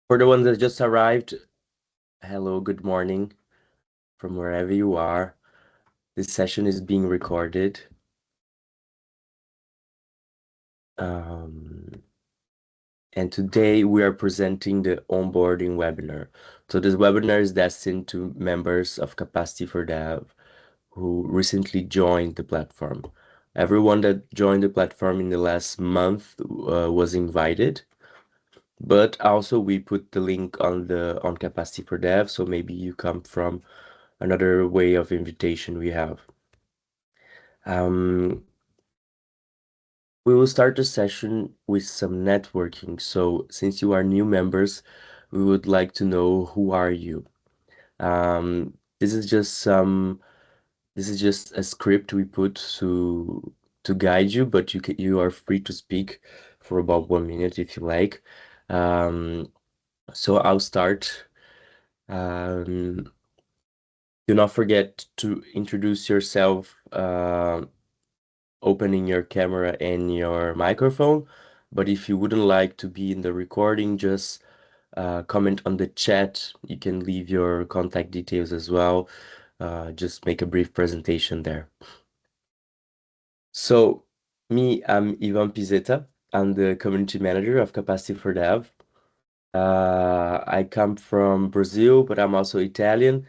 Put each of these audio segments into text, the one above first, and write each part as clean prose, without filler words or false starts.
For the ones that just arrived, hello, good morning from wherever you are. This session is being recorded. And today we are presenting the onboarding webinar. So this webinar is destined to members of Capacity4dev who recently joined the platform. Everyone that joined the platform in the last month was invited. But also we put the link on Capacity4dev, so maybe you come from another way of invitation we have. We will start the session with some networking. So since you are new members, we would like to know who are you. This is just a script we put to guide you, but you are free to speak for about 1 minute if you like. So I'll start. Um, do not forget to introduce yourself, opening your camera and your microphone. But if you wouldn't like to be in the recording, just comment on the chat. You can leave your contact details as well. Just make a brief presentation there. So, I'm Ivan Pizeta. I'm the community manager of Capacity4dev. I come from Brazil, but I'm also Italian.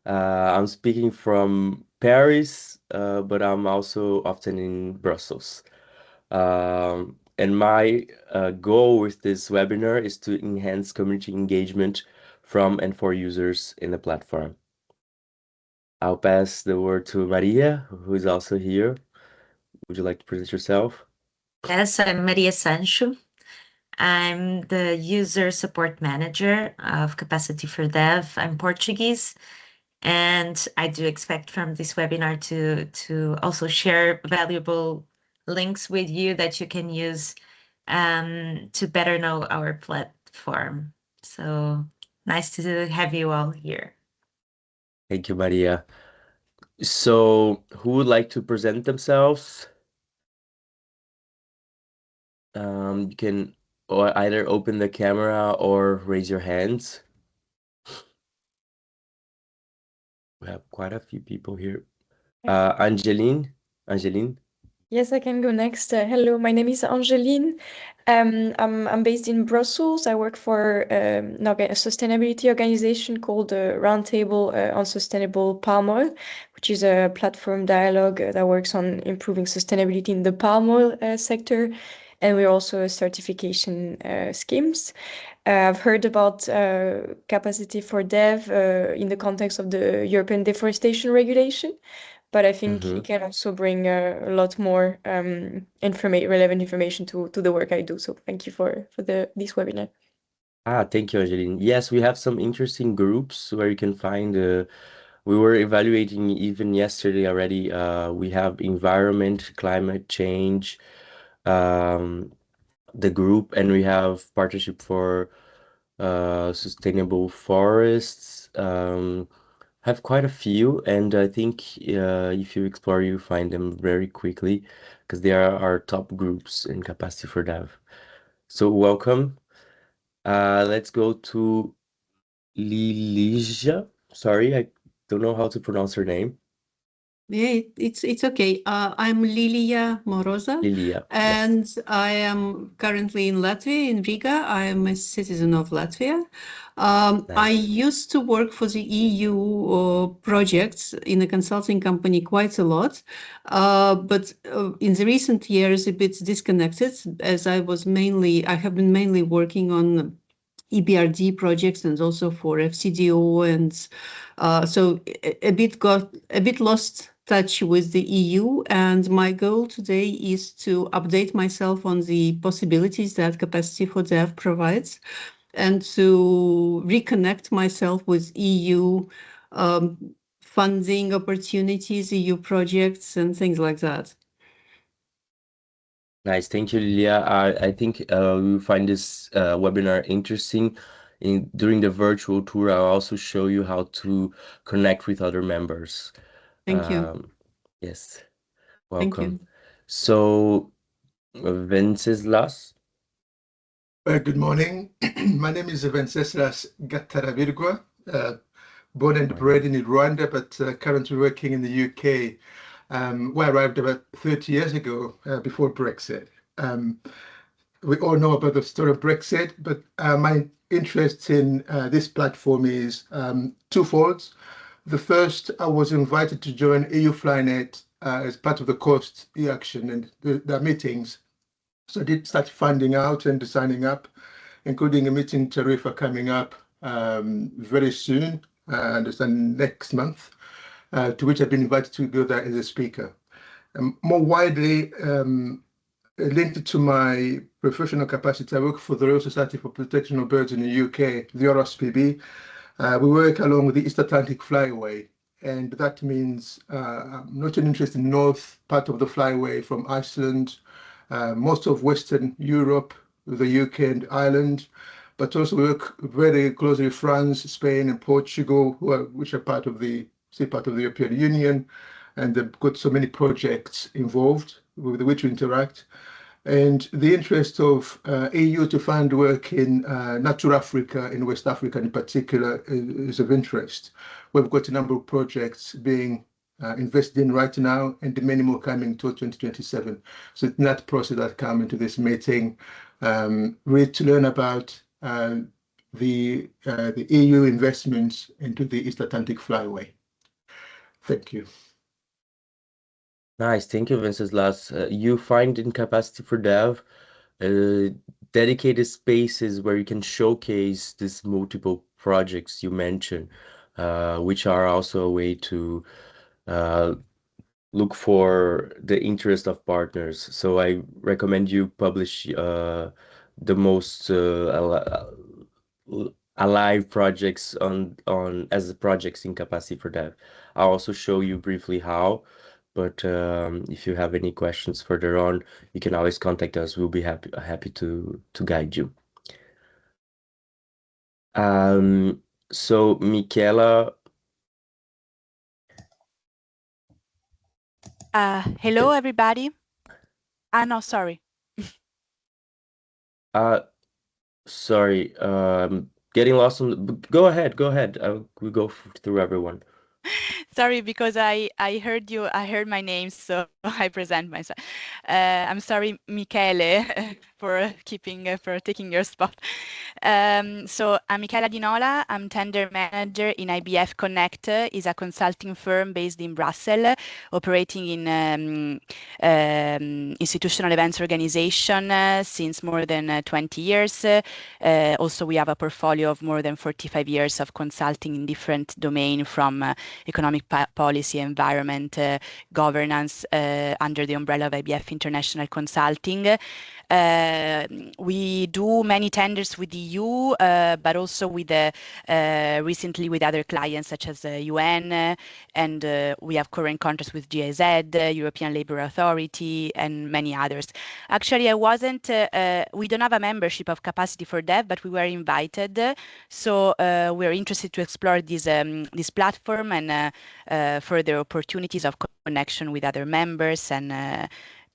I'm speaking from Paris, but I'm also often in Brussels. And my goal with this webinar is to enhance community engagement from and for users in the platform. I'll pass the word to Maria, who is also here. Would you like to present yourself? Yes, I'm Maria Sancho. I'm the user support manager of Capacity4dev. I'm Portuguese, and I do expect from this webinar to also share valuable links with you that you can use to better know our platform. So nice to have you all here. Thank you, Maria. So, who would like to present themselves? You can either open the camera or raise your hands. We have quite a few people here. Angeline? Yes, I can go next. Hello, my name is Angeline. I'm based in Brussels. I work for a sustainability organization called Roundtable on Sustainable Palm Oil, which is a platform dialogue that works on improving sustainability in the palm oil sector. And we're also a certification schemes. I've heard about Capacity4dev in the context of the European Deforestation Regulation, but I think it can also bring a lot more relevant information to the work I do. So thank you for this webinar. Thank you, Angeline. Yes, we have some interesting groups where you can find. We were evaluating even yesterday already. We have environment, climate change, the group, and we have partnership for sustainable forests. Have quite a few, and I think if you explore, you find them very quickly because they are our top groups in Capacity4dev. So welcome. Let's go to Lilija. Sorry, I don't know how to pronounce her name. Yeah, it's okay. I'm Lilia Moroza, Lilia, and yes. I am currently in Latvia, in Riga. I am a citizen of Latvia. I used to work for the EU projects in a consulting company quite a lot, but in the recent years a bit disconnected, as I have been mainly working on EBRD projects and also for FCDO, and so a bit lost touch with the EU. And my goal today is to update myself on the possibilities that Capacity4dev provides, and to reconnect myself with EU funding opportunities, EU projects, and things like that. Nice, thank you, Lilia. I think we will find this webinar interesting. During the virtual tour, I'll also show you how to connect with other members. Thank you. Yes, Thank welcome. you. So, Venceslas? Good morning. My name is Venceslas Gattaravirgua, born and bred in Rwanda, but currently working in the UK, where I arrived about 30 years ago, before Brexit. We all know about the story of Brexit, but my interest in this platform is twofold. The first, I was invited to join EU Flynet as part of the Coast e-action and the meetings. So I did start finding out and signing up, including a meeting in Tarifa coming up very soon, I understand next month, to which I've been invited to go there as a speaker. More widely linked to my professional capacity, I work for the Royal Society for Protection of Birds in the UK, the RSPB. We work along the East Atlantic Flyway, and that means I'm not only interested in the north part of the flyway from Iceland, most of Western Europe, the UK and Ireland, but also work very closely with France, Spain, and Portugal, which are part of the European Union, and they've got so many projects involved with which we interact. And the interest of EU to find work in Natural Africa, in West Africa in particular, is of interest. We've got a number of projects being invested in right now, and many more coming to 2027. So it's that process that come into this meeting, really to learn about the EU investments into the East Atlantic Flyway. Thank you. Nice, thank you, Venceslas. You find in Capacity4dev dedicated spaces where you can showcase these multiple projects you mentioned, which are also a way to look for the interest of partners. So I recommend you publish the most alive projects on as projects in Capacity4dev. I'll also show you briefly how, but if you have any questions further on, you can always contact us. We'll be happy to guide you. So Michela. Hello, everybody. No, sorry. Sorry, getting lost on go ahead. We'll go through everyone. Sorry, because I heard you, I heard my name, so I present myself. I'm sorry, Michele, for taking your spot. So I'm Michela Dinola. I'm tender manager in IBF Connect. Is a consulting firm based in Brussels, operating in institutional events organization since more than 20 years. Also, we have a portfolio of more than 45 years of consulting in different domains, from economic policy, environment, governance, under the umbrella of IBF International Consulting. We do many tenders with the EU, but also with recently with other clients such as UN, and we have current contracts with GIZ, European Labour Authority, and many others. Actually, I wasn't. We don't have a membership of Capacity4dev, but we were invited, so we're interested to explore this platform and further opportunities of connection with other members, and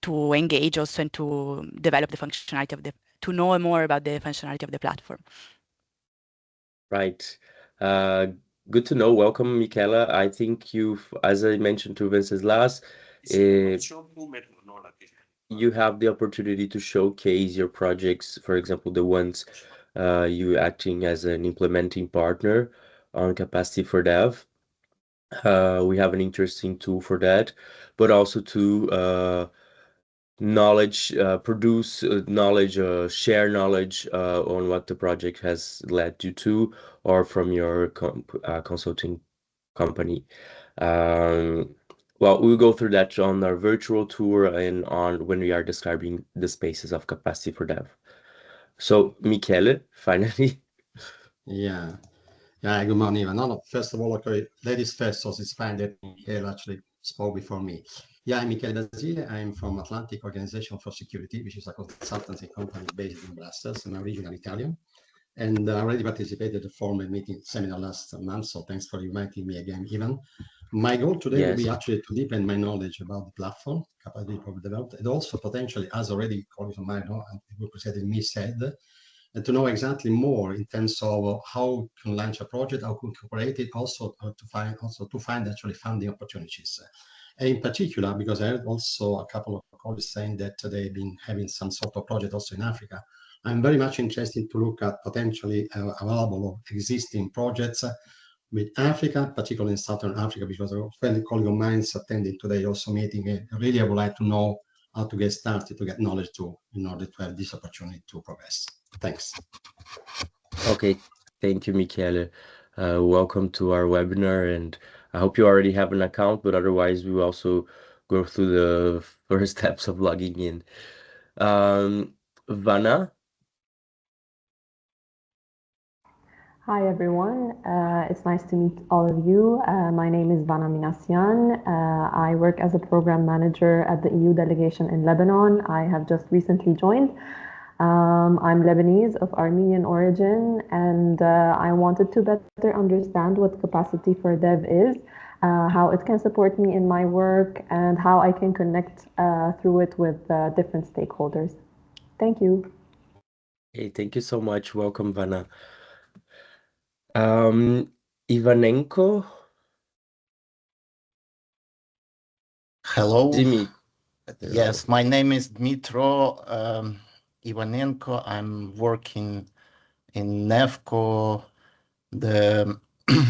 to engage also and to develop the functionality of to know more about the functionality of the platform. Right. Good to know. Welcome, Michela. I think as I mentioned to Venceslas, you have the opportunity to showcase your projects, for example, the ones you acting as an implementing partner on Capacity4dev. We have an interesting tool for that, but also to produce knowledge, share knowledge on what the project has led you to, or from your consulting company. Well, we'll go through that on our virtual tour and on when we are describing the spaces of Capacity4dev. So, Michele, finally. Yeah. Good morning, Ivan. No, first of all, okay, ladies first, so it's fine that Michele actually spoke before me. Yeah, I'm Michele Basile. I'm from Atlantic Organization for Security, which is a consultancy company based in Brussels. I'm originally Italian, and I already participated in the formal meeting seminar last month, so thanks for inviting me again, Ivan. My goal today will be actually to deepen my knowledge about the platform, Capacity4dev, and also potentially, as already colleagues of mine, and people who said me said, and to know exactly more in terms of how to launch a project, how to incorporate it, also to find actually funding opportunities. And in particular, because I heard also a couple of colleagues saying that they've been having some sort of project also in Africa. I'm very much interested to look at potentially available existing projects with Africa, particularly in Southern Africa, because a friendly colleague of mine is attending today also meeting. Really, I would like to know how to get started, to get knowledge too, in order to have this opportunity to progress. Thanks. Okay, thank you, Michele. Welcome to our webinar, and I hope you already have an account, but otherwise we will also go through the first steps of logging in. Vanna? Hi everyone, it's nice to meet all of you. My name is Vanna Minassian. I work as a program manager at the EU delegation in Lebanon. I have just recently joined. I'm Lebanese of Armenian origin, and I wanted to better understand what Capacity4dev is, how it can support me in my work, and how I can connect through it with different stakeholders. Thank you. Hey, thank you so much. Welcome, Vanna. Ivanenko? Hello. Dimi. Yes, my name is Dmitro Ivanenko. I'm working in NEFCO, the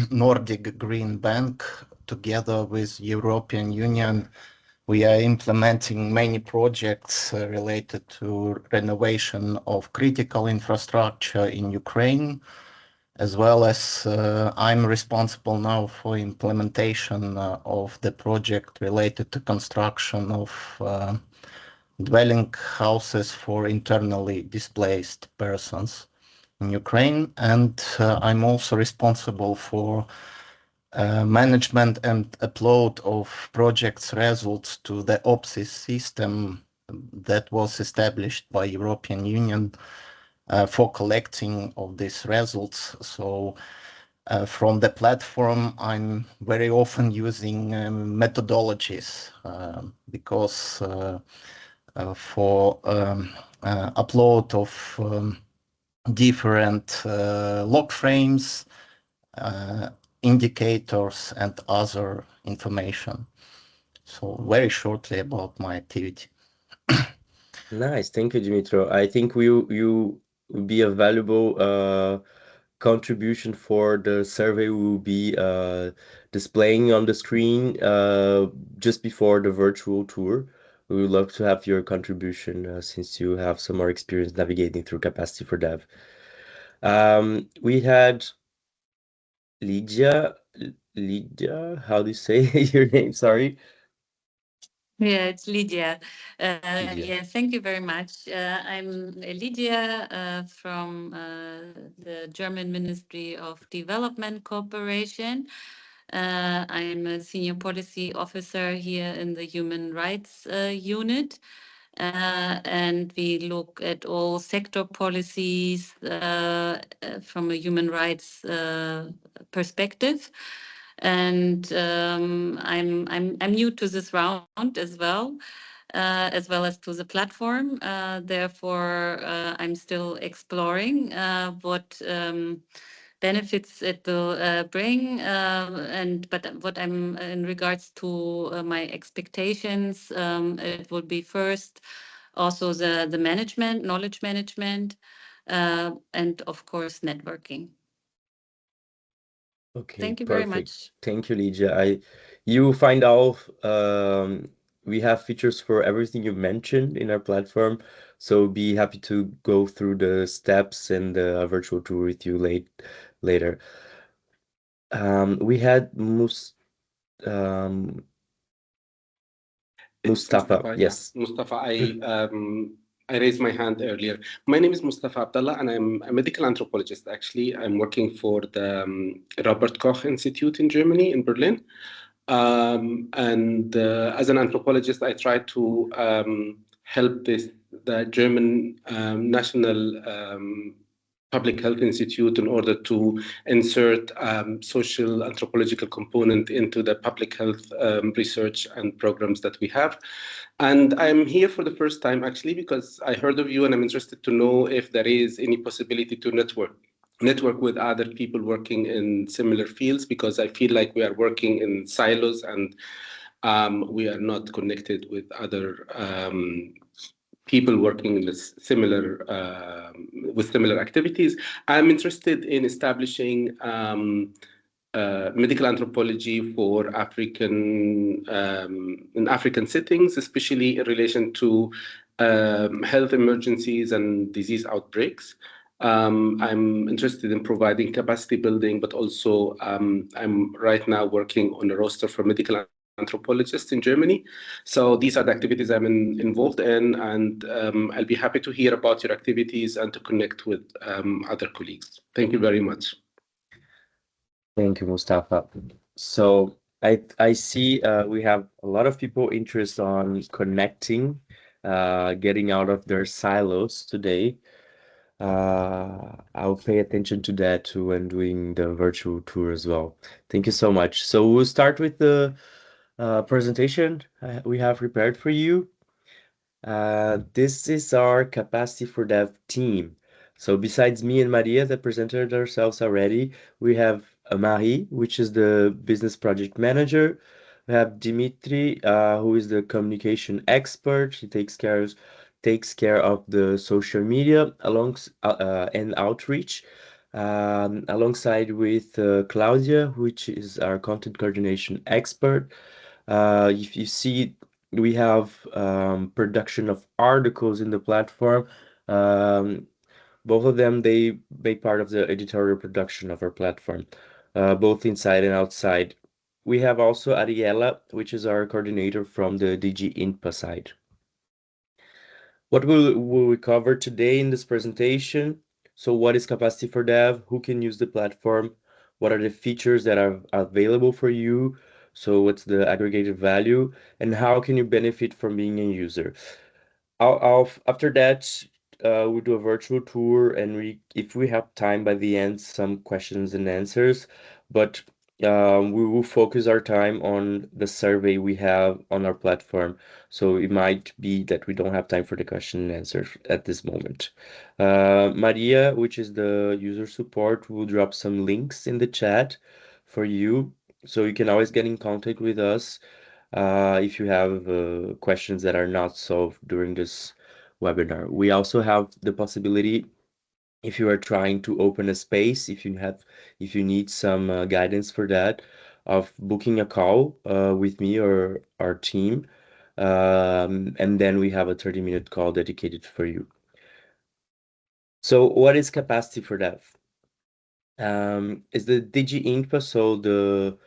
Nordic Green Bank, together with European Union. We are implementing many projects related to renovation of critical infrastructure in Ukraine, as well as I'm responsible now for implementation of the project related to construction of dwelling houses for internally displaced persons in Ukraine. And I'm also responsible for management and upload of projects results to the OPSIS system that was established by European Union for collecting of these results. So from the platform, I'm very often using methodologies because for upload of different log frames, indicators, and other information. So very shortly about my activity. Nice, thank you, Dimitro. I think you will be a valuable contribution for the survey we will be displaying on the screen just before the virtual tour. We would love to have your contribution since you have some more experience navigating through Capacity4dev. We had Lydia. Lydia, how do you say your name? Sorry. Yeah, it's Lydia. Lydia. Yeah, thank you very much. I'm Lydia from the German Ministry of Development Cooperation. I'm a senior policy officer here in the Human Rights Unit. And we look at all sector policies from a human rights perspective. And I'm new to this round as well as to the platform. Therefore, I'm still exploring what benefits it will bring. But what I'm in regards to my expectations, it will be first also the management, knowledge management, and of course networking. Okay, Thank you perfect. very much. Thank you, Lydia. You will find out we have features for everything you mentioned in our platform, so be happy to go through the steps and the virtual tour with you later. We had Mustafa. Yes. Mustafa, I raised my hand earlier. My name is Mustafa Abdallah, and I'm a medical anthropologist. Actually, I'm working for the Robert Koch Institute in Germany, in Berlin. And as an anthropologist, I try to help the German national Public Health Institute in order to insert social anthropological component into the public health research and programs that we have. And I'm here for the first time actually because I heard of you and I'm interested to know if there is any possibility to network with other people working in similar fields, because I feel like we are working in silos and we are not connected with other people working in with similar activities. I'm interested in establishing medical anthropology for in African settings, especially in relation to health emergencies and disease outbreaks. I'm interested in providing capacity building, but also I'm right now working on a roster for medical anthropologists in Germany. So these are the activities I'm involved in, and I'll be happy to hear about your activities and to connect with other colleagues. Thank you very much. Thank you, Mustafa. So I see we have a lot of people interested on connecting, getting out of their silos today. I'll pay attention to that too when doing the virtual tour as well. Thank you so much. So we'll start with the presentation we have prepared for you. This is our Capacity4dev team. So besides me and Maria that presented ourselves already, we have Marie, which is the business project manager. We have Dimitri, who is the communication expert. He takes care of the social media and outreach. Alongside with Claudia, which is our content coordination expert. If you see, we have production of articles in the platform. Both of them, they make part of the editorial production of our platform, both inside and outside. We have also Ariela, which is our coordinator from the DG INPA side. What will we cover today in this presentation? So what is Capacity4dev? Who can use the platform? What are the features that are available for you? So what's the aggregated value? And how can you benefit from being a user? After that, we'll do a virtual tour, and if we have time by the end, some questions and answers. But we will focus our time on the survey we have on our platform. So it might be that we don't have time for the question and answer at this moment. Maria, which is the user support, will drop some links in the chat for you. So you can always get in contact with us if you have questions that are not solved during this webinar. We also have the possibility, if you are trying to open a space, if you need some guidance for that, of booking a call with me or our team. And then we have a 30-minute call dedicated for you. So what is Capacity4dev? Is the DG INPA, so the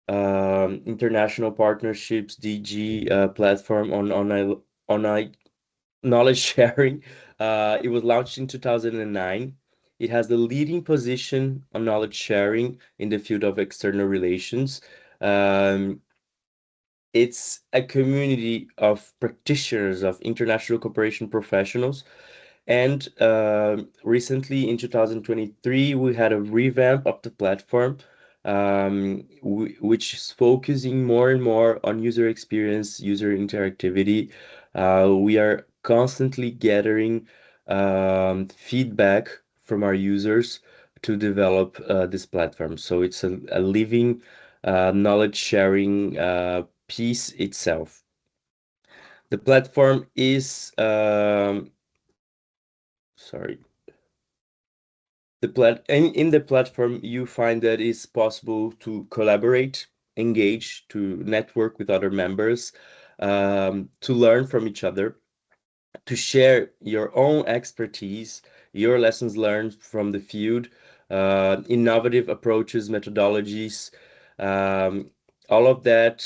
international partnerships DG platform on a knowledge sharing. It was launched in 2009. It has the leading position on knowledge sharing in the field of external relations. It's a community of practitioners of international cooperation professionals. And recently in 2023, we had a revamp of the platform, which is focusing more and more on user experience, user interactivity. We are constantly gathering feedback from our users to develop this platform. So it's a living knowledge sharing piece itself. The platform is sorry. In the platform, you find that it's possible to collaborate, engage, to network with other members, to learn from each other, to share your own expertise, your lessons learned from the field, innovative approaches, methodologies, all of that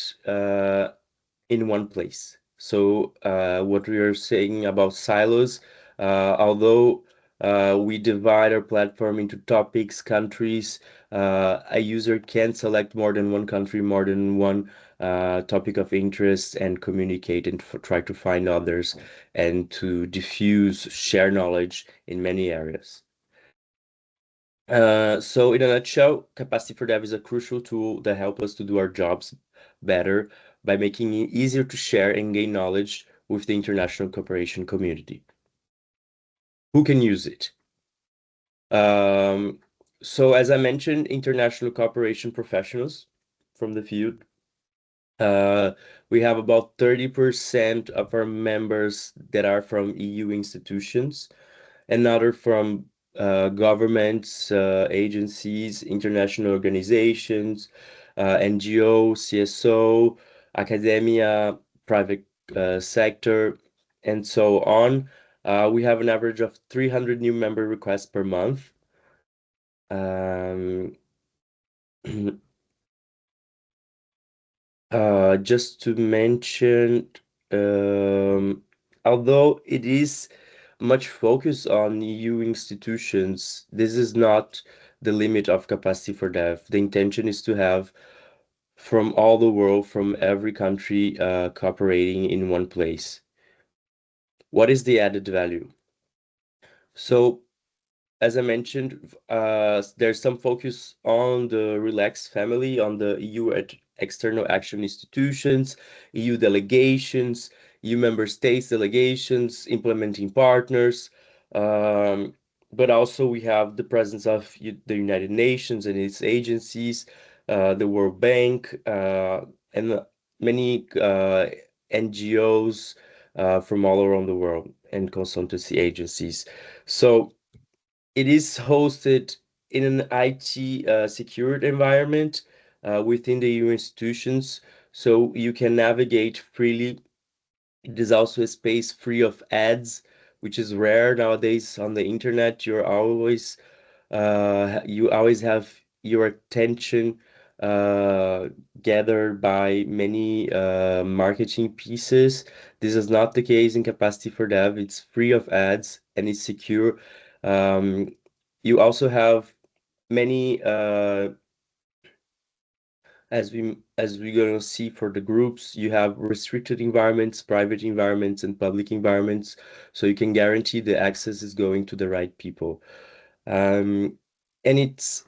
in one place. So what we are saying about silos, although we divide our platform into topics, countries, a user can select more than one country, more than one topic of interest, and communicate and try to find others and to diffuse, share knowledge in many areas. So in a nutshell, Capacity4dev is a crucial tool that helps us to do our jobs better by making it easier to share and gain knowledge with the international cooperation community. Who can use it? So as I mentioned, international cooperation professionals from the field. We have about 30% of our members that are from EU institutions, another from governments, agencies, international organizations, NGO, CSO, academia, private sector, and so on. We have an average of 300 new member requests per month. Um, just to mention, although it is much focus on EU institutions, this is not the limit of Capacity4dev. The intention is to have from all the world, from every country, cooperating in one place. What is the added value? So as I mentioned, there's some focus on the relaxed family, on the EU external action institutions, EU delegations, EU member states delegations, implementing partners. Um, but also we have the presence of the United Nations and its agencies, the World Bank, and many NGOs from all around the world and consultancy agencies. So it is hosted in an IT secured environment within the EU institutions, so you can navigate freely. It is also a space free of ads, which is rare nowadays on the internet. You always have your attention uh, gathered by many marketing pieces. This is not the case in Capacity4dev. It's free of ads and it's secure. Um, you also have many as we're gonna see for the groups, you have restricted environments, private environments, and public environments, so you can guarantee the access is going to the right people. And it's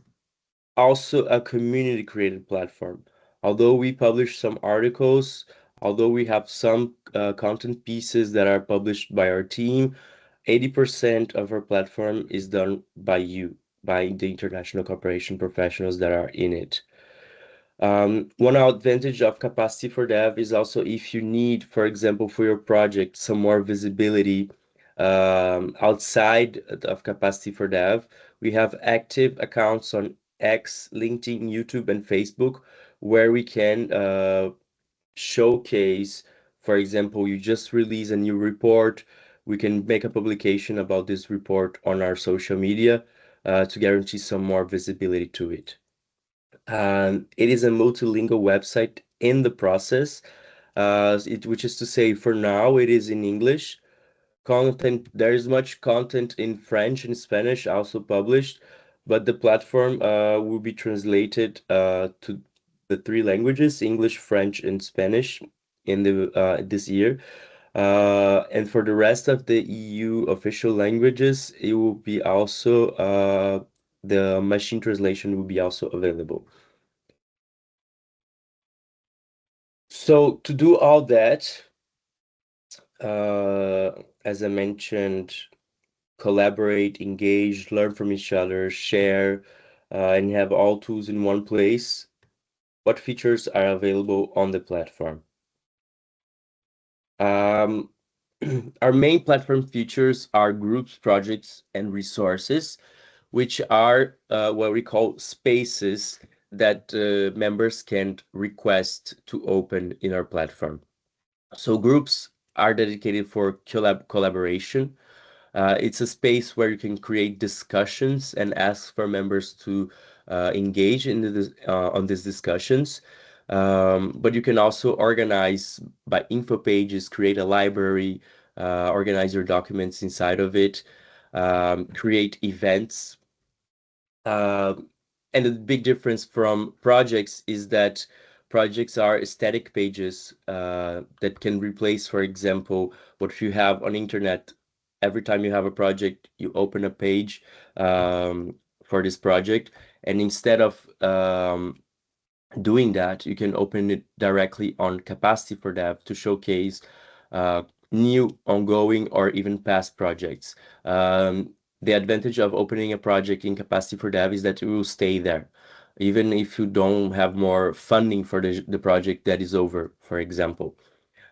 also a community created platform. Although we publish some articles, although we have some content pieces that are published by our team, 80% of our platform is done by you, by the international cooperation professionals that are in it. One advantage of Capacity4dev is also if you need, for example, for your project, some more visibility outside of Capacity4dev, we have active accounts on X, LinkedIn, YouTube, and Facebook, where we can showcase, for example, you just release a new report, we can make a publication about this report on our social media to guarantee some more visibility to it. It is a multilingual website in the process, which is to say, for now, it is in English. There is much content in French and Spanish also published, but the platform will be translated to the three languages, English, French, and Spanish, in this year. And for the rest of the EU official languages, it will be also the machine translation will be also available. So to do all that, as I mentioned, collaborate, engage, learn from each other, share, and have all tools in one place. What features are available on the platform? Um, our main platform features are groups, projects, and resources, which are what we call spaces that members can request to open in our platform. So groups are dedicated for collaboration. It's a space where you can create discussions and ask for members to engage in on these discussions. But you can also organize by info pages, create a library, organize your documents inside of it, create events. And the big difference from projects is that projects are static pages that can replace, for example, what you have on internet. Every time you have a project, you open a page for this project. And instead of doing that, you can open it directly on Capacity4dev to showcase new, ongoing, or even past projects. The advantage of opening a project in Capacity4dev is that it will stay there, even if you don't have more funding for the project that is over, for example.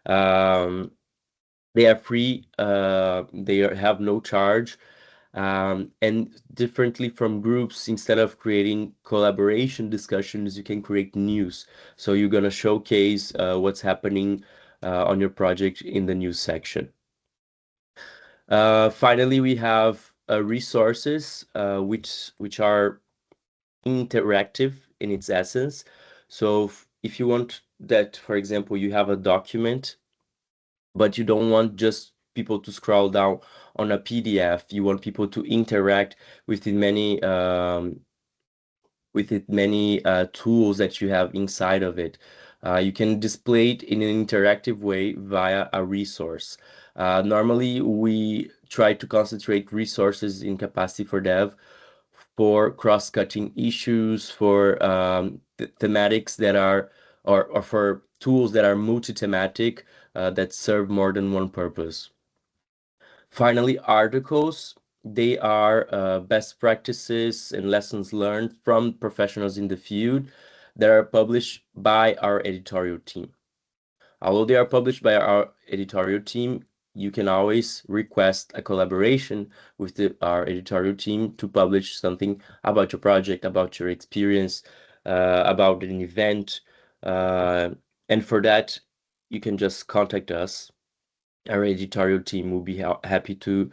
They are free, they have no charge, and differently from groups, instead of creating collaboration discussions, you can create news. So you're gonna showcase what's happening on your project in the news section. Finally, we have resources, which are interactive in its essence. So if you want that, for example, you have a document, but you don't want just people to scroll down on a PDF. You want people to interact with many tools that you have inside of it. You can display it in an interactive way via a resource. Normally, we try to concentrate resources in Capacity4dev for cross-cutting issues, for thematics that are, or for tools that are multi-thematic, that serve more than one purpose. Finally, articles, they are best practices and lessons learned from professionals in the field that are published by our editorial team. Although they are published by our editorial team, you can always request a collaboration with our editorial team to publish something about your project, about your experience, about an event. And for that, you can just contact us. Our editorial team will be happy to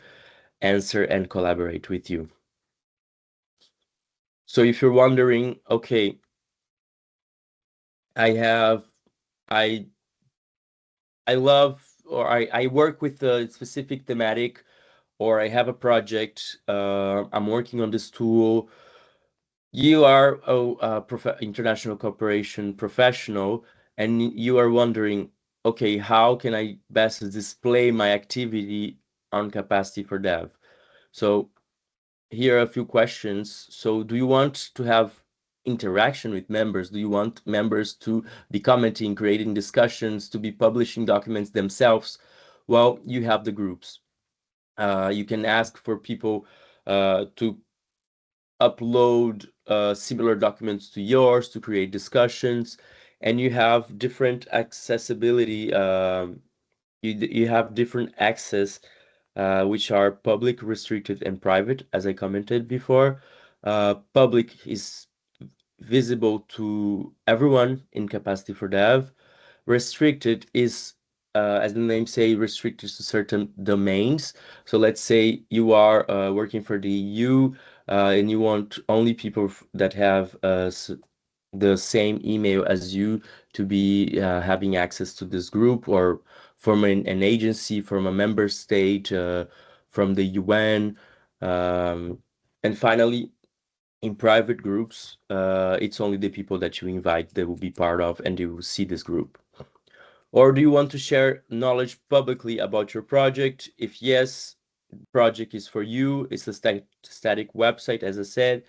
answer and collaborate with you. So if you're wondering, okay, I love, or I work with a specific thematic, or I have a project, I'm working on this tool. You are a international corporation professional, and you are wondering, okay, how can I best display my activity on Capacity4dev? So here are a few questions. So do you want to have interaction with members? Do you want members to be commenting, creating discussions, to be publishing documents themselves? Well, you have the groups. You can ask for people to upload similar documents to yours to create discussions, and you have different accessibility. You have different access, which are public, restricted, and private, as I commented before. Public is visible to everyone in Capacity4dev. Restricted is, as the name say, restricted to certain domains. So let's say you are working for the EU, and you want only people that have the same email as you to be having access to this group, or from an agency, from a member state, from the UN. And finally, in private groups, it's only the people that you invite that will be part of, and you will see this group. Or do you want to share knowledge publicly about your project? If yes, the project is for you. It's a static website, as I said.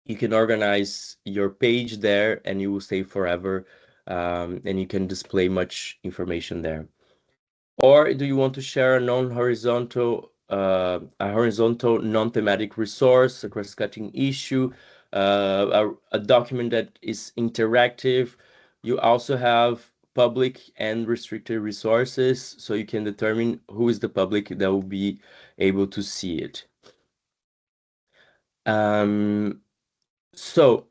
You can organize your page there, and you will stay forever, and you can display much information there. Or do you want to share a non-horizontal, non-thematic resource, a cross-cutting issue, a document that is interactive? You also have public and restricted resources, so you can determine who is the public that will be able to see it. So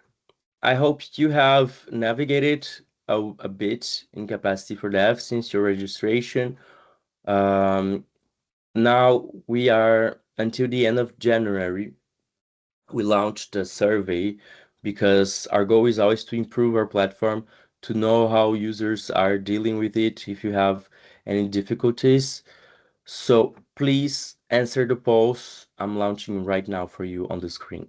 I hope you have navigated a bit in Capacity4dev since your registration. Now we are until the end of January. We launched a survey because our goal is always to improve our platform, to know how users are dealing with it, if you have any difficulties. So please answer the polls I'm launching right now for you on the screen.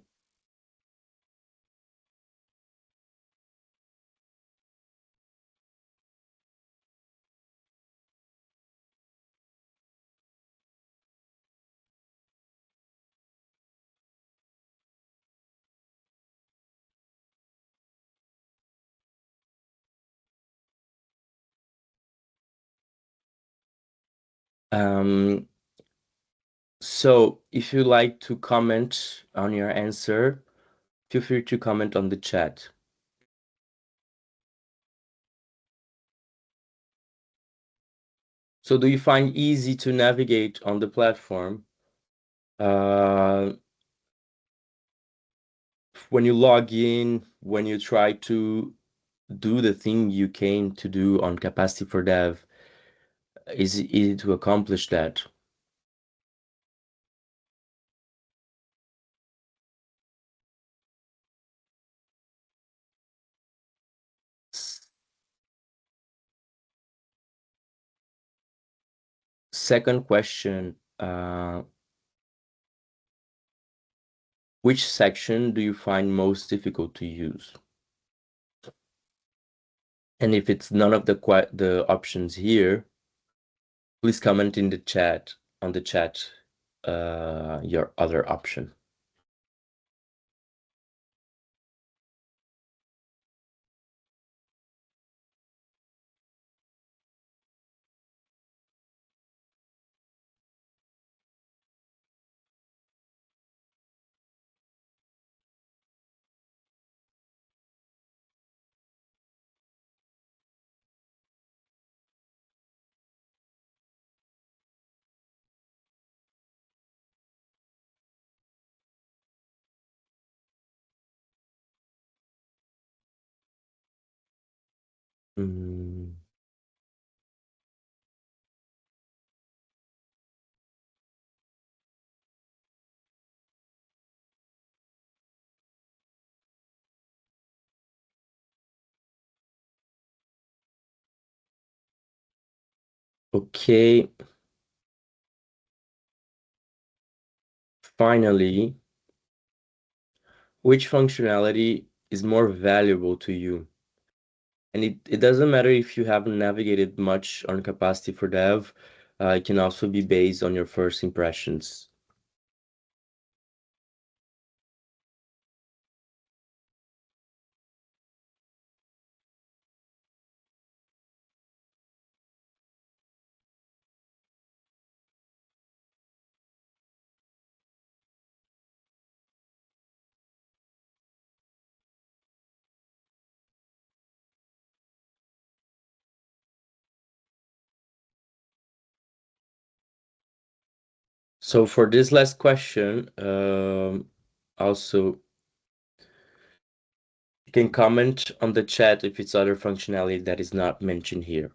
So if you like to comment on your answer, feel free to comment on the chat. So do you find easy to navigate on the platform? When you log in, when you try to do the thing you came to do on Capacity for Dev, is it easy to accomplish that? Second question, which section do you find most difficult to use? And if it's none of the options here, please comment in the chat, your other option. Mm. Okay. Finally, which functionality is more valuable to you? And it doesn't matter if you haven't navigated much on Capacity for Dev, it can also be based on your first impressions. So for this last question, also you can comment on the chat if it's other functionality that is not mentioned here.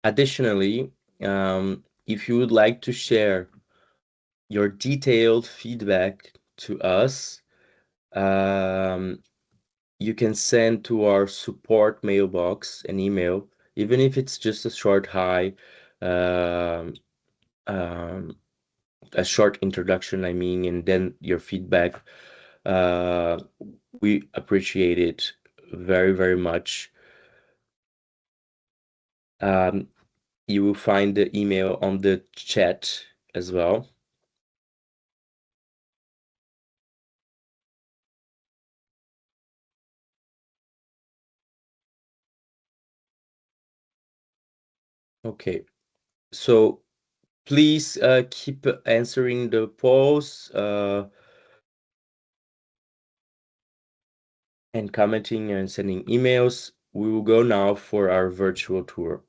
Additionally, if you would like to share your detailed feedback to us, you can send to our support mailbox an email, even if it's just a short hi, um, um, a short introduction, I mean, and then your feedback. We appreciate it very, very much. You will find the email on the chat as well. Okay, so please keep answering the polls and commenting and sending emails. We will go now for our virtual tour.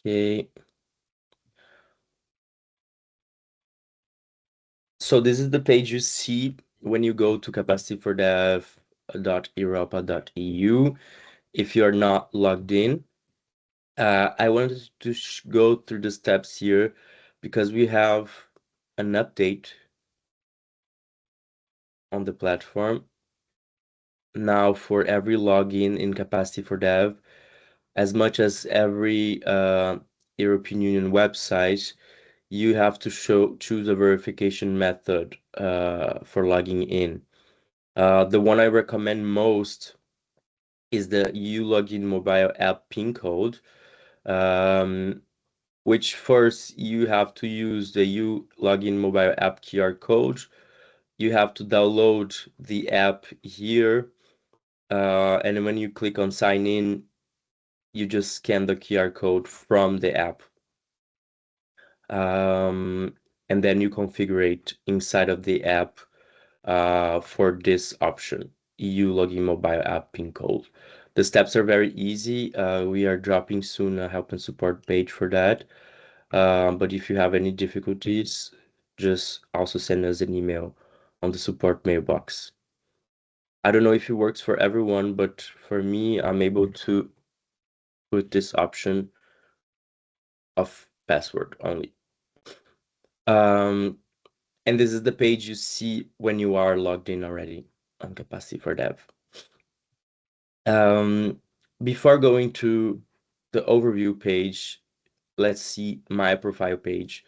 Okay. So this is the page you see when you go to capacity4dev.europa.eu. If you're not logged in, I wanted to go through the steps here because we have an update on the platform now for every login in Capacity for Dev, as much as every European Union website. You have to choose a verification method for logging in. The one I recommend most is the EU Login mobile app PIN code, which first you have to use the EU Login mobile app QR code. You have to download the app here, and when you click on sign in, you just scan the QR code from the app. And then you configure it inside of the app for this option, EU Login mobile app PIN code. The steps are very easy. We are dropping soon a help and support page for that. But if you have any difficulties, just also send us an email on the support mailbox. I don't know if it works for everyone, but for me, I'm able to put this option of password only. And this is the page you see when you are logged in already on Capacity4dev. Before going to the overview page, let's see my profile page,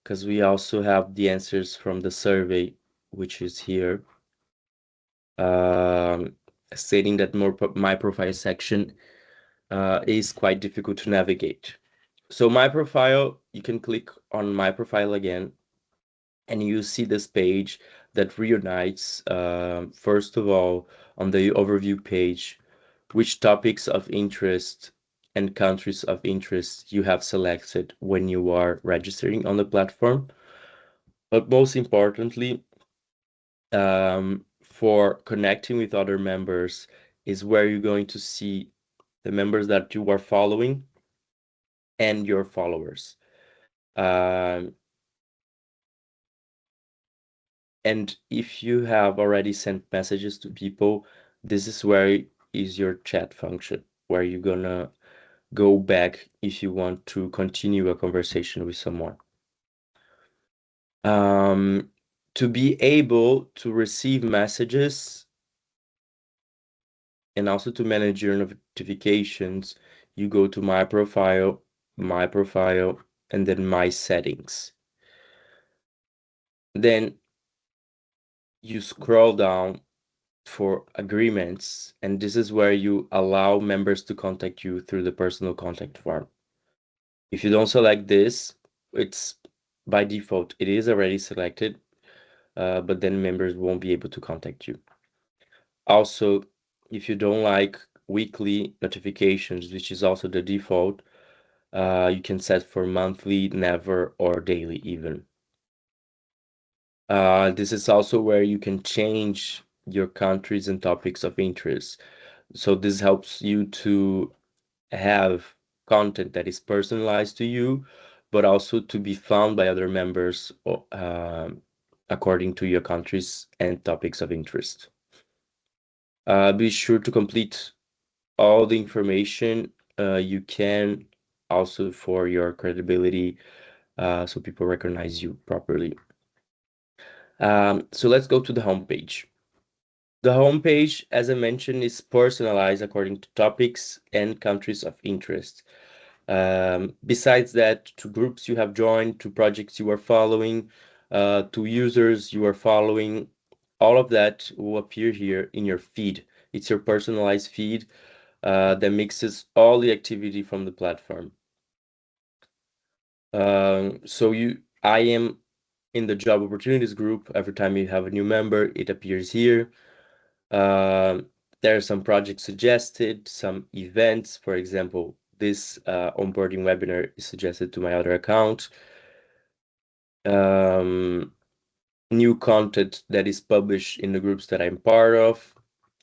because we also have the answers from the survey, which is here, stating that my profile section is quite difficult to navigate. So my profile, you can click on my profile again, and you see this page that reunites, first of all, on the overview page, which topics of interest and countries of interest you have selected when you are registering on the platform. But most importantly, for connecting with other members is where you're going to see the members that you are following and your followers. And if you have already sent messages to people, this is where is your chat function, where you're gonna go back if you want to continue a conversation with someone. To be able to receive messages and also to manage your notifications, you go to my profile, and then my settings. Then you scroll down for agreements, and this is where you allow members to contact you through the personal contact form. If you don't select this, it's by default, it is already selected, but then members won't be able to contact you. Also, if you don't like weekly notifications, which is also the default, you can set for monthly, never, or daily even. This is also where you can change your countries and topics of interest. So this helps you to have content that is personalized to you, but also to be found by other members according to your countries and topics of interest. Be sure to complete all the information you can, also for your credibility, so people recognize you properly. So let's go to the homepage. The homepage, as I mentioned, is personalized according to topics and countries of interest. Besides that, to groups you have joined, to projects you are following, to users you are following, all of that will appear here in your feed. It's your personalized feed that mixes all the activity from the platform. So I am in the job opportunities group. Every time you have a new member, it appears here. There are some projects suggested, some events. For example, this onboarding webinar is suggested to my other account. New content that is published in the groups that I'm part of,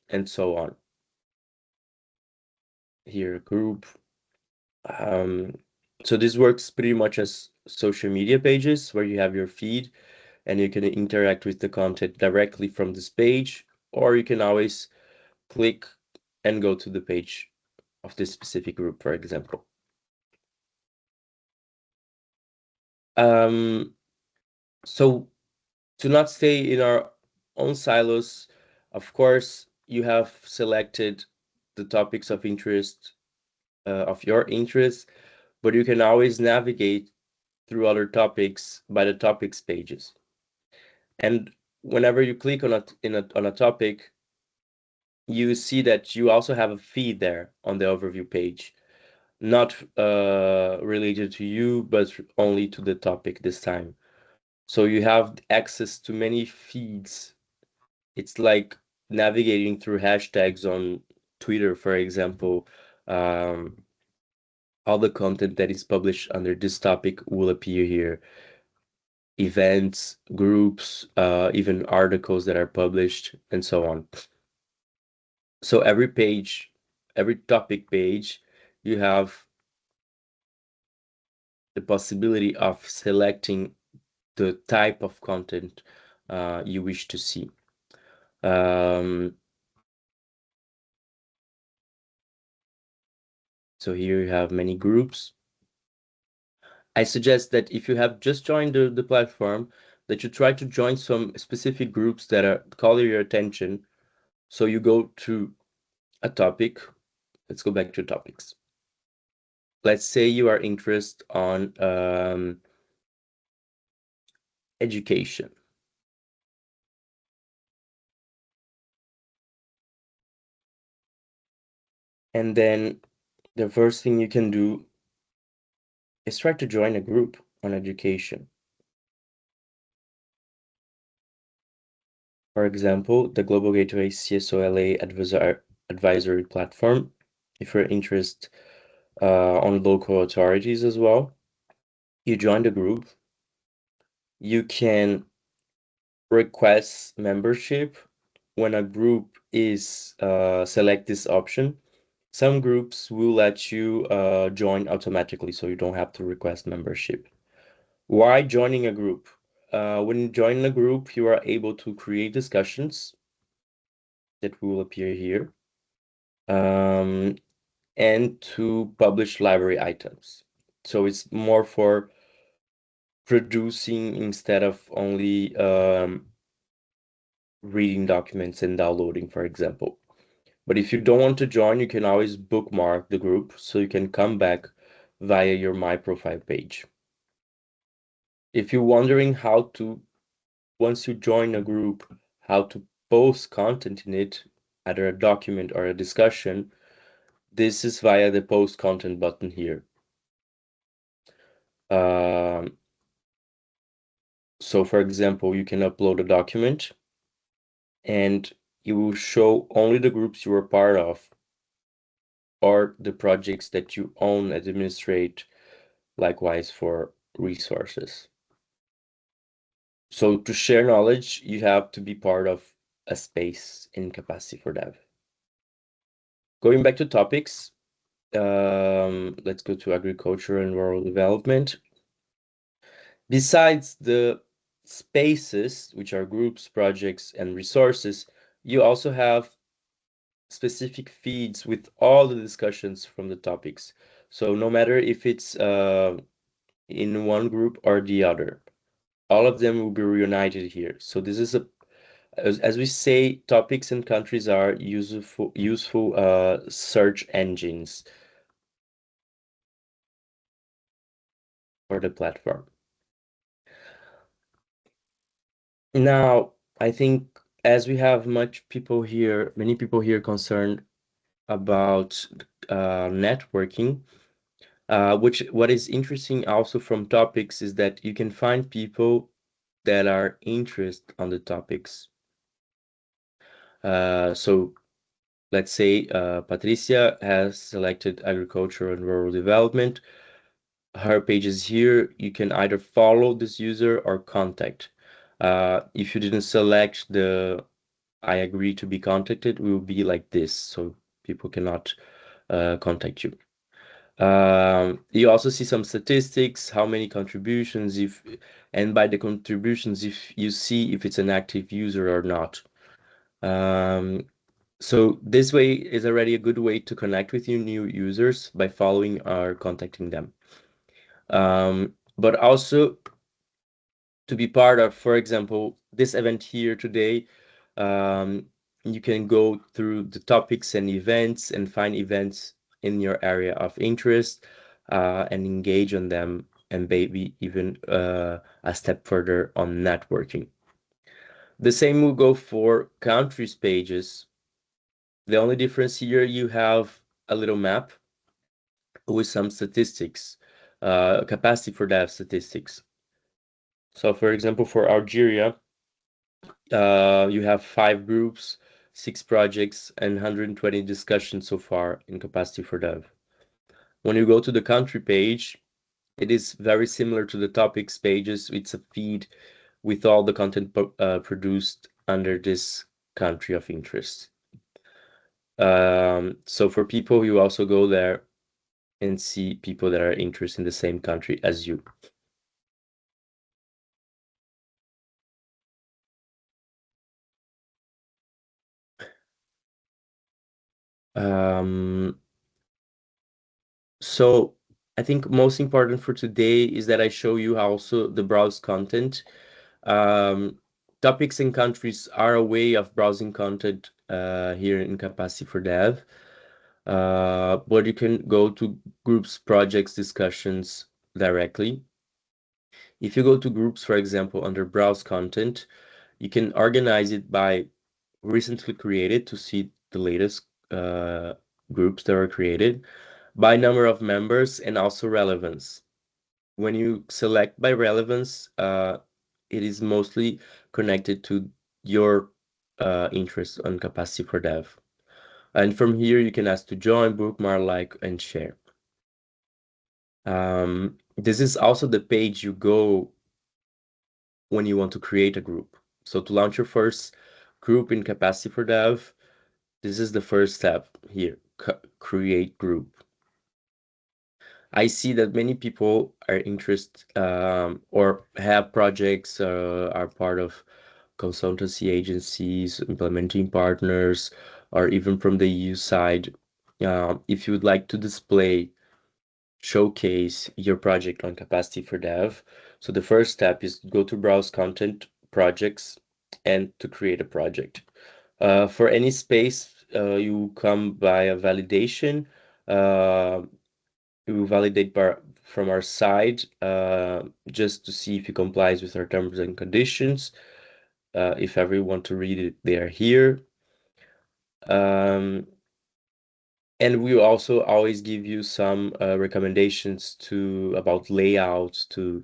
and so on. Here, group. So this works pretty much as social media pages where you have your feed and you can interact with the content directly from this page, or you can always click and go to the page of this specific group, for example. So to not stay in our own silos, of course, you have selected the topics of interest, of your interest, but you can always navigate through other topics by the topics pages. And whenever you click on a topic, you see that you also have a feed there on the overview page, not related to you, but only to the topic this time. So you have access to many feeds. It's like navigating through hashtags on Twitter, for example. All the content that is published under this topic will appear here. Events, groups, even articles that are published, and so on. So every page, every topic page, you have the possibility of selecting the type of content you wish to see. So here you have many groups. I suggest that if you have just joined the platform, that you try to join some specific groups that are calling your attention. So you go to a topic. Let's go back to topics. Let's say you are interested on education. And then the first thing you can do is try to join a group on education. For example, the Global Gateway CSOLA advisory platform, if you're interested on local authorities as well. You join the group. You can request membership when a group is select this option. Some groups will let you join automatically, so you don't have to request membership. Why joining a group? When you join a group, you are able to create discussions that will appear here, and to publish library items. So it's more for producing instead of only reading documents and downloading, for example. But if you don't want to join, you can always bookmark the group so you can come back via your My Profile page. If you're wondering how to, once you join a group, how to post content in it, either a document or a discussion, this is via the post content button here. So for example, you can upload a document and it will show only the groups you are part of or the projects that you own, administrate, likewise for resources. So to share knowledge, you have to be part of a space in Capacity4dev. Going back to topics, let's go to agriculture and rural development. Besides the spaces, which are groups, projects, and resources, you also have specific feeds with all the discussions from the topics. So no matter if it's in one group or the other, all of them will be reunited here. So this is as we say, topics and countries are useful search engines for the platform. Now, I think as we have many people here concerned about networking, what is interesting also from topics is that you can find people that are interested on the topics. So let's say Patricia has selected agriculture and rural development. Her page is here. You can either follow this user or contact. If you didn't select the I agree to be contacted, it will be like this, so people cannot contact you. You also see some statistics, how many contributions, and by the contributions, if you see if it's an active user or not. So this way is already a good way to connect with your new users by following or contacting them. But also to be part of, for example, this event here today, you can go through the topics and events and find events in your area of interest and engage on them, and maybe even a step further on networking. The same will go for countries pages. The only difference here, you have a little map with some statistics, Capacity4dev statistics. So for example, for Algeria, you have 5 groups, 6 projects, and 120 discussions so far in Capacity4dev. When you go to the country page, it is very similar to the topics pages. It's a feed with all the content produced under this country of interest. So for people, you also go there and see people that are interested in the same country as you. So I think most important for today is that I show you also the browse content. Topics and countries are a way of browsing content here in Capacity4dev. But you can go to groups, projects, discussions directly. If you go to groups, for example, under browse content, you can organize it by recently created to see the latest groups that were created, by number of members, and also relevance. When you select by relevance, it is mostly connected to your interest on Capacity4dev. And from here, you can ask to join, bookmark, like, and share. This is also the page you go when you want to create a group. So to launch your first group in Capacity4dev, this is the first step here, create group. I see that many people are interested or have projects, are part of consultancy agencies, implementing partners, or even from the EU side. If you would like to showcase your project on Capacity4dev, so the first step is go to browse content, projects, and to create a project. For any space, you come by a validation. We will validate from our side just to see if it complies with our terms and conditions. If everyone to read it, they are here. And we also always give you some recommendations about layouts to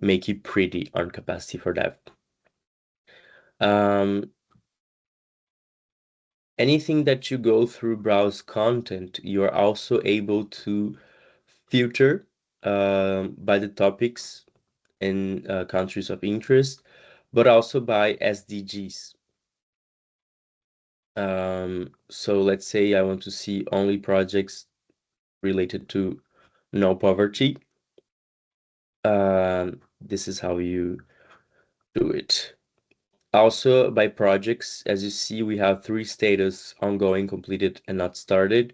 make it pretty on Capacity4dev. Anything that you go through browse content, you are also able to filter by the topics and countries of interest, but also by SDGs. So let's say I want to see only projects related to no poverty. This is how you do it. Also by projects, as you see, we have 3 status: ongoing, completed, and not started.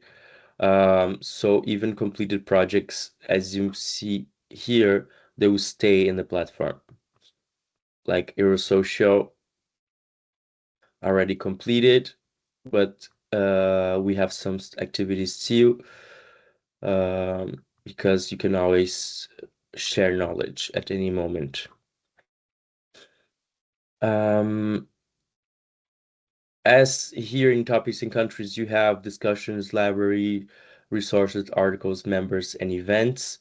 So even completed projects, as you see here, they will stay in the platform. Like Eurosocial already completed, but we have some activities still, because you can always share knowledge at any moment. As here in topics and countries, you have discussions, library, resources, articles, members, and events.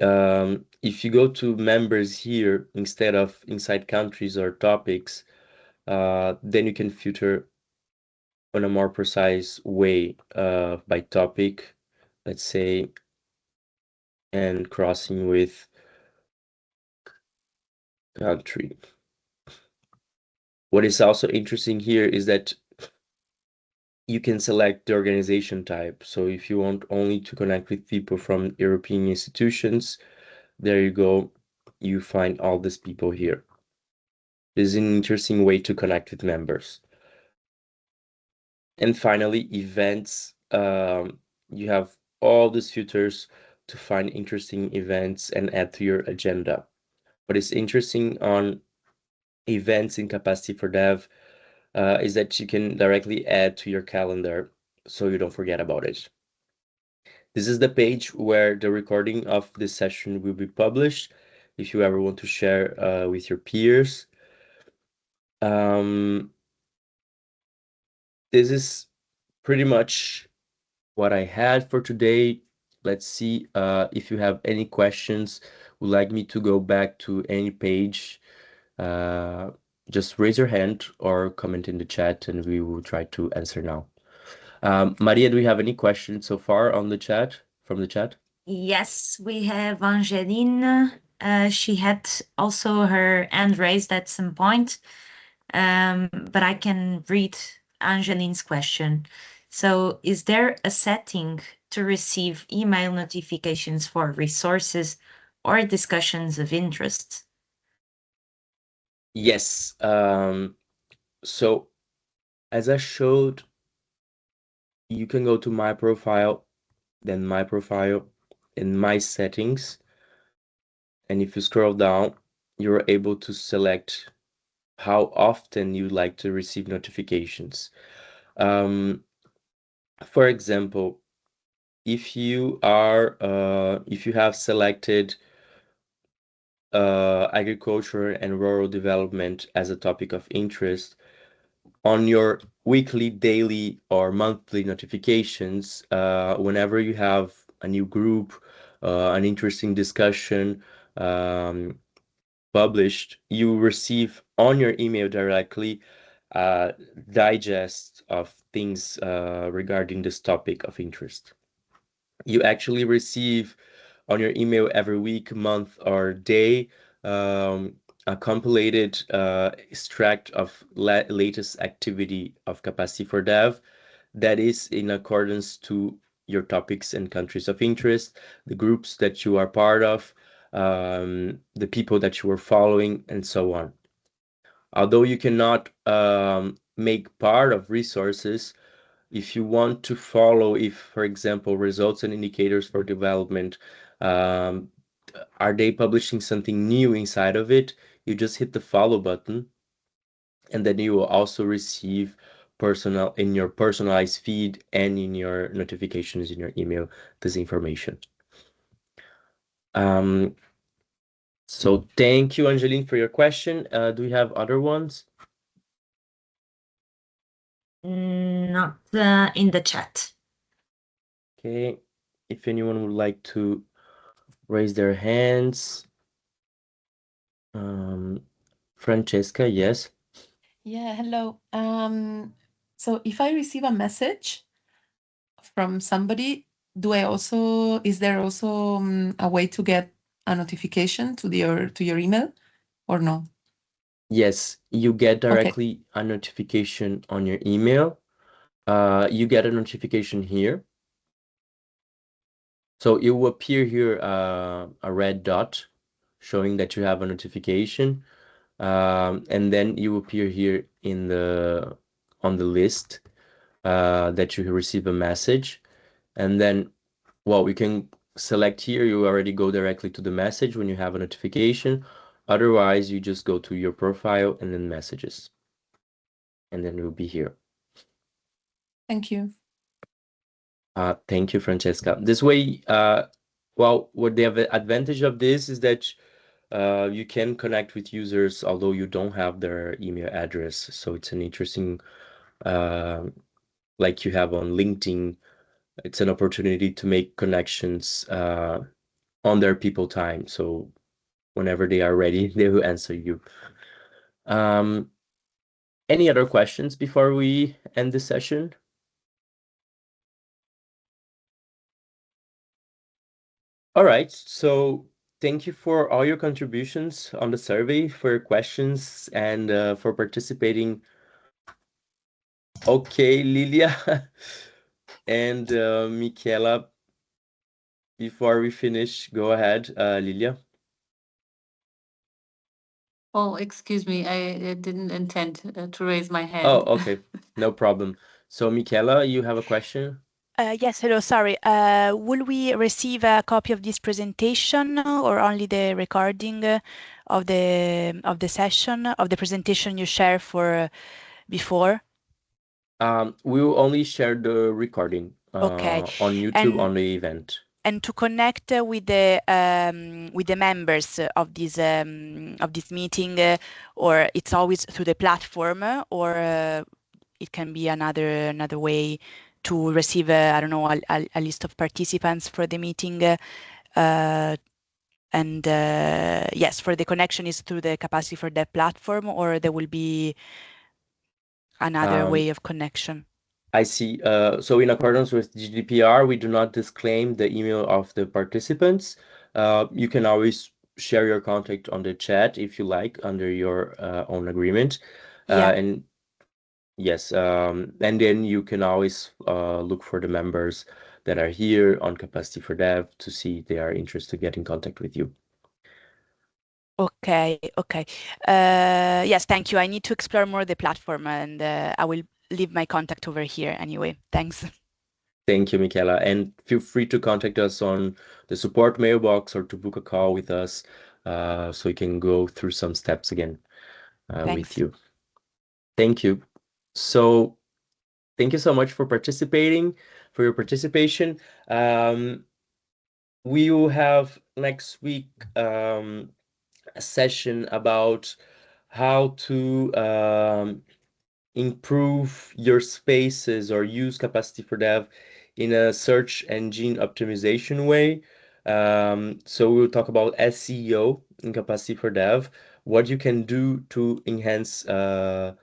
If you go to members here instead of inside countries or topics, then you can filter on a more precise way by topic, let's say, and crossing with country. What is also interesting here is that you can select the organization type. So if you want only to connect with people from European institutions, there you go. You find all these people here. This is an interesting way to connect with members. And finally, events. You have all these filters to find interesting events and add to your agenda. What is interesting on events in Capacity4dev is that you can directly add to your calendar so you don't forget about it. This is the page where the recording of this session will be published if you ever want to share with your peers. This is pretty much what I had for today. Let's see if you have any questions, would like me to go back to any page. Just raise your hand or comment in the chat and we will try to answer now. Maria, do we have any questions so far on the chat, from the chat? Yes, we have Angeline. She had also her hand raised at some point, but I can read Angeline's question. So, is there a setting to receive email notifications for resources or discussions of interest? Yes. So, as I showed, you can go to my profile, then my profile, and my settings. And if you scroll down, you're able to select how often you like to receive notifications. For example, if you have selected agriculture and rural development as a topic of interest on your weekly, daily, or monthly notifications, whenever you have a new group, an interesting discussion published, you receive on your email directly digest of things regarding this topic of interest. You actually receive on your email every week, month, or day a compiled extract of latest activity of Capacity4dev that is in accordance to your topics and countries of interest, the groups that you are part of, the people that you are following, and so on. Although you cannot make part of resources, if you want to follow, if, for example, results and indicators for development, are they publishing something new inside of it, you just hit the follow button, and then you will also receive in your personalized feed and in your notifications in your email this information. So thank you, Angeline, for your question. Do we have other ones? Not in the chat. Okay, if anyone would like to raise their hands. Francesca, yes. Yeah, hello. So if I receive a message from somebody, is there also a way to get a notification to your email or no? Yes, you get directly a notification on your email. You get a notification here. So it will appear here a red dot showing that you have a notification. And then you appear here on the list that you receive a message. And then, well, we can select here, you already go directly to the message when you have a notification. Otherwise, you just go to your profile and then messages. And then it will be here. Thank you. Thank you, Francesca. This way, well, what the advantage of this is that you can connect with users although you don't have their email address. So it's an interesting, like you have on LinkedIn, it's an opportunity to make connections on their people time. So whenever they are ready, they will answer you. Any other questions before we end the session? All right, so thank you for all your contributions on the survey, for your questions, and for participating. Okay, Lilia and Michela, before we finish, go ahead, Lilia. Oh, excuse me, I didn't intend to raise my hand. Oh, okay, no problem. So, Michela, you have a question? Yes, hello, sorry. Will we receive a copy of this presentation or only the recording of the session, of the presentation you shared for before? We will only share the recording Okay. on YouTube on the event. and to connect with the members of this meeting, or it's always through the platform, or it can be another way to receive I don't know, a list of participants for the meeting. And yes, for the connection is through the Capacity4dev platform, or there will be another way of connection. I see. So in accordance with GDPR, we do not disclaim the email of the participants. You can always share your contact on the chat if you like, under your own agreement. Yeah. And yes, and then you can always look for the members that are here on Capacity4dev to see if they are interested to get in contact with you. Okay. Yes, thank you. I need to explore more the platform, and I will leave my contact over here anyway. Thanks. Thank you, Michaela. And feel free to contact us on the support mailbox or to book a call with us so we can go through some steps again with you. Thank you. So thank you so much for your participation. We will have next week a session about how to improve your spaces or use Capacity4dev in a search engine optimization way. So we'll talk about SEO in Capacity4dev, what you can do to enhance to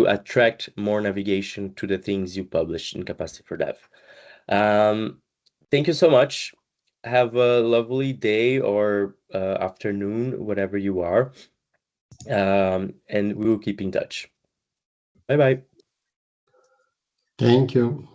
attract more navigation to the things you publish in Capacity4dev. Thank you so much. Have a lovely day or afternoon, whatever you are. And we will keep in touch. Bye-bye. Thank you.